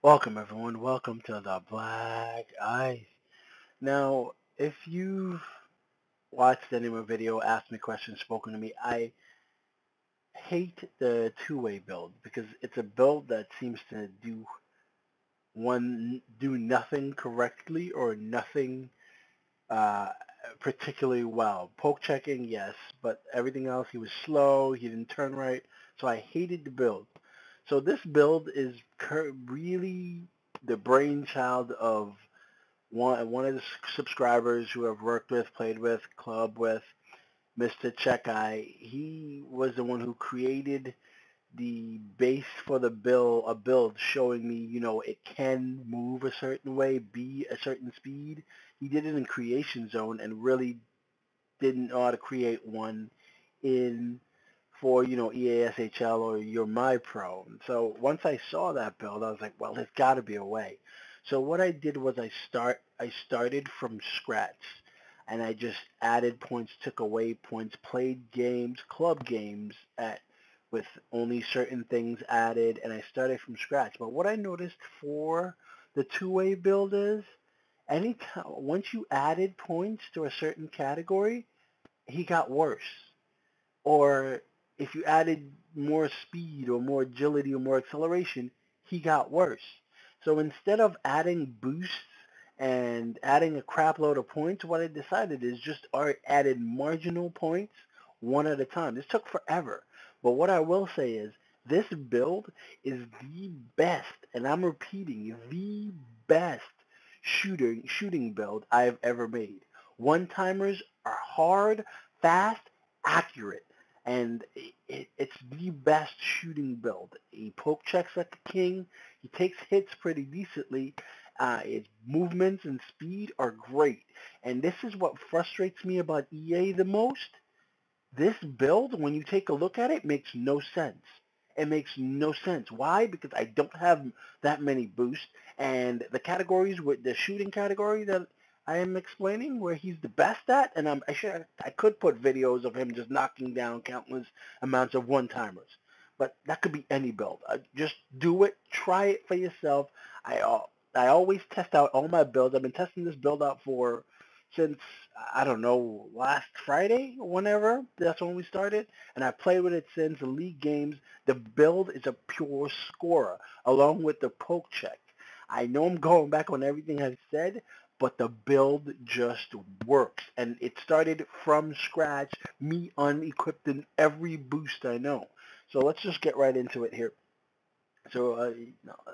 Welcome everyone, welcome to the Black Ice. Now, if you've watched any of my video, asked me questions, spoken to me, I hate the two-way build because it's a build that seems to do nothing correctly or nothing uh, particularly well. Poke checking, yes, but everything else, he was slow, he didn't turn right, so I hated the build. So this build is really the brainchild of one of the subscribers who I've worked with, played with, club with, Mr. Czekaj. He was the one who created the base for a build showing me, it can move a certain way, be a certain speed. He did it in Creation Zone and really didn't know how to create one in for, EASHL or You're My Pro. And so once I saw that build, I was like, well, there's got to be a way. So what I did was I started from scratch and I just added points, took away points, played games, club games with only certain things added, and I started from scratch. But what I noticed for the two-way build is anytime once you added points to a certain category, he got worse. Or if you added more speed or more agility or more acceleration, he got worse. So instead of adding boosts and adding a crap load of points, what I decided is just added marginal points one at a time. This took forever. But what I will say is this build is the best, and I'm repeating, the best shooting build I've ever made. One-timers are hard, fast, accurate, and it's the best shooting build. He poke checks like a king. He takes hits pretty decently. His movements and speed are great. And this is what frustrates me about EA the most. This build, when you take a look at it, makes no sense. It makes no sense. Why? Because I don't have that many boosts, and the categories with the shooting category that I am explaining, where he's the best at, and I could put videos of him just knocking down countless amounts of one-timers, but that could be any build. Just do it, try it for yourself. I always test out all my builds. I've been testing this build out since, I don't know, last Friday or whenever. That's when we started. And I played with it since the league games. The build is a pure scorer, along with the poke check. I know I'm going back on everything I've said, but the build just works. And it started from scratch, me unequipping every boost I know. So let's just get right into it here. So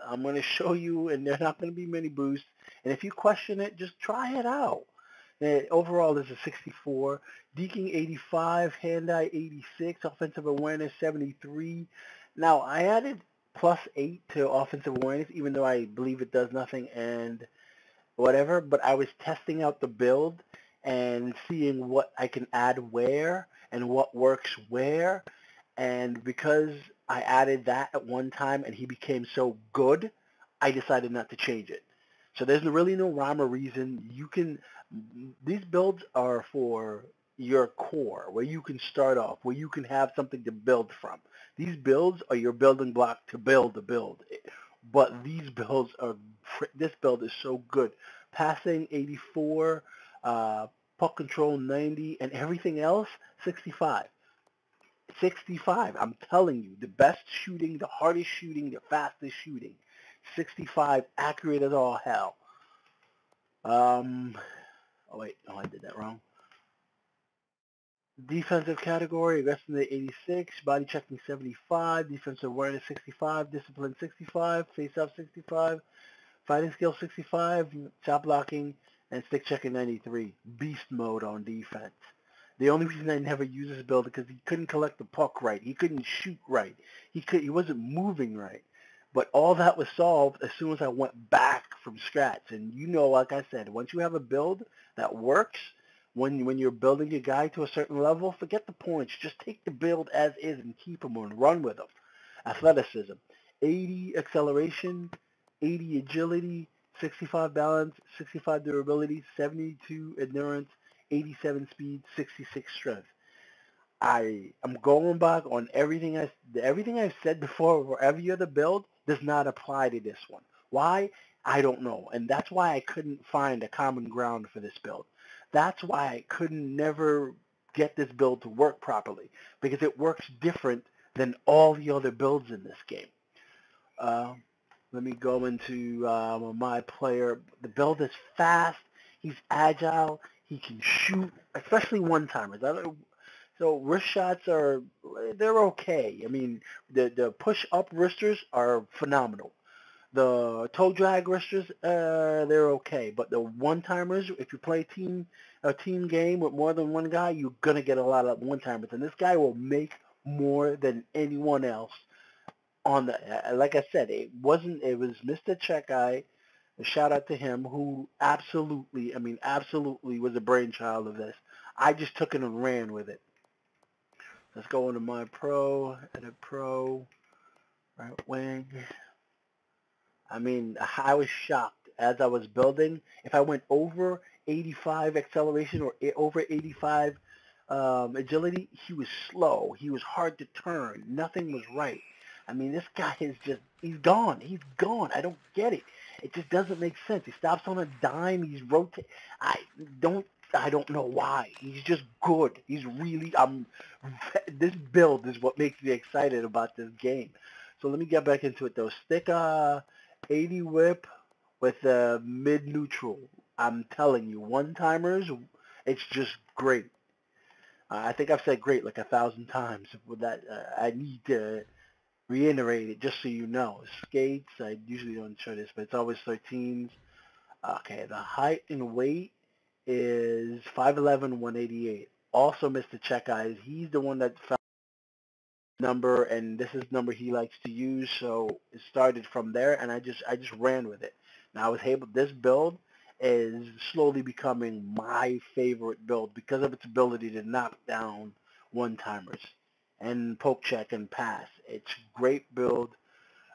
I'm going to show you, and there are not going to be many boosts. And if you question it, just try it out. Overall, there's a 64, deking 85, hand-eye 86, offensive awareness 73. Now, I added plus 8 to offensive awareness, even though I believe it does nothing and whatever, but I was testing out the build and seeing what I can add where and what works where. And because I added that at one time and he became so good, I decided not to change it. So there's really no rhyme or reason. These builds are for your core, where you can start off, where you can have something to build from. These builds are your building block to build the build. But this build is so good. Passing 84, puck control 90, and everything else 65. 65. I'm telling you, the best shooting, the hardest shooting, the fastest shooting. 65, accurate as all hell. Oh wait, no, I did that wrong. Defensive category, aggressive 86, body checking 75, defensive awareness 65, discipline 65, face-off 65, fighting skill 65, shot blocking, and stick checking 93. Beast mode on defense. The only reason I never used this build is because he couldn't collect the puck right. He couldn't shoot right. He wasn't moving right. But all that was solved as soon as I went back from scratch. And like I said, once you have a build that works, when you're building a guy to a certain level, forget the points. Just take the build as is and keep him and run with him. Athleticism, 80 acceleration, 80 agility, 65 balance, 65 durability, 72 endurance, 87 speed, 66 strength. I'm going back on everything I've said before for every other build does not apply to this one. Why? I don't know. And that's why I couldn't find a common ground for this build. That's why I couldn't never get this build to work properly, because it works different than all the other builds in this game. Uh, Let me go into my player. The build is fast. He's agile. He can shoot, especially one-timers. So wrist shots they're okay. I mean, the push-up wristers are phenomenal. The toe drag wristers, they're okay. But the one-timers, if you play a team game with more than one guy, you're gonna get a lot of one-timers, and this guy will make more than anyone else on the. Like I said, it was Mr. Czekaj. A shout out to him, who absolutely, I mean, absolutely was a brainchild of this. I just took it and ran with it. Let's go into my pro, edit pro, right wing. I mean, I was shocked as I was building. If I went over 85 acceleration or over 85 agility, he was slow. He was hard to turn. Nothing was right. I mean, this guy is he's gone. He's gone. I don't get it. It just doesn't make sense. He stops on a dime. He's rotate. Don't, I don't know why. He's just good. He's really, this build is what makes me excited about this game. So let me get back into it though. Stick 80 whip with mid neutral. I'm telling you, one-timers, it's just great. I think I've said great like 1,000 times. With that, I need to reiterate it just so you know. Skates, I usually don't show this, but it's always 13s. Okay, the height and weight is 5'11", 188. Also, Mr. Czekaj, he's the one that found number, and this is the number he likes to use, so it started from there, and I just ran with it. Now I was able. This build is slowly becoming my favorite build because of its ability to knock down one-timers and poke check and pass. It's a great build.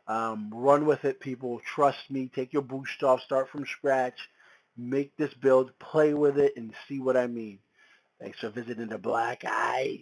Run with it, people. Trust me. Take your boost off. Start from scratch. Make this build. Play with it and see what I mean. Thanks for visiting the Black Eyes.